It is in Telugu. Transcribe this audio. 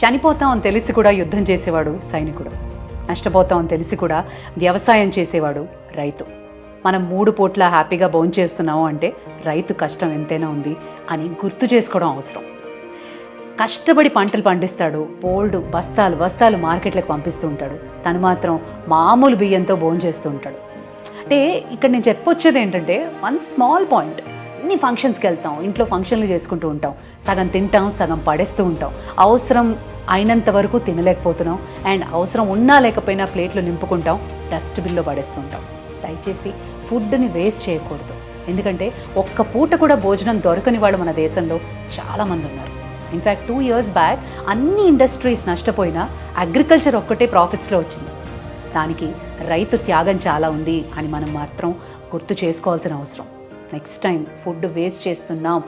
చనిపోతాం అని తెలిసి కూడా యుద్ధం చేసేవాడు సైనికుడు, నష్టపోతాం అని తెలిసి కూడా వ్యవసాయం చేసేవాడు రైతు. మనం 3 పూట్ల హ్యాపీగా భోంచేస్తున్నాము అంటే రైతు కష్టం ఎంతైనా ఉంది అని గుర్తు చేసుకోవడం అవసరం. కష్టపడి పంటలు పండిస్తాడు, బోల్డు బస్తాలు బస్తాలు మార్కెట్లకు పంపిస్తూ ఉంటాడు, తను మాత్రం మామూలు బియ్యంతో భోంచేస్తూ ఉంటాడు. అంటే ఇక్కడ నేను చెప్పొచ్చేది ఏంటంటే, వన్ స్మాల్ పాయింట్. అన్ని ఫంక్షన్స్కి వెళ్తాం, ఇంట్లో ఫంక్షన్లు చేసుకుంటూ ఉంటాం, సగం తింటాం, సగం పడేస్తూ ఉంటాం, అవసరం అయినంత వరకు తినలేకపోతున్నాం, అండ్ అవసరం ఉన్నా లేకపోయినా ప్లేట్లు నింపుకుంటాం, డస్ట్బిన్లో పడేస్తూ ఉంటాం. దయచేసి ఫుడ్ని వేస్ట్ చేయకూడదు. ఎందుకంటే ఒక్క పూట కూడా భోజనం దొరకని వాళ్ళు మన దేశంలో చాలామంది ఉన్నారు. ఇన్ఫ్యాక్ట్ 2 years బ్యాక్ అన్ని ఇండస్ట్రీస్ నష్టపోయినా అగ్రికల్చర్ ఒక్కటే ప్రాఫిట్స్లో వచ్చింది. దానికి రైతు త్యాగం చాలా ఉంది అని మనం మాత్రం గుర్తు చేసుకోవాల్సిన అవసరం. నెక్స్ట్ టైం ఫుడ్ వేస్ట్ చేస్తున్నాం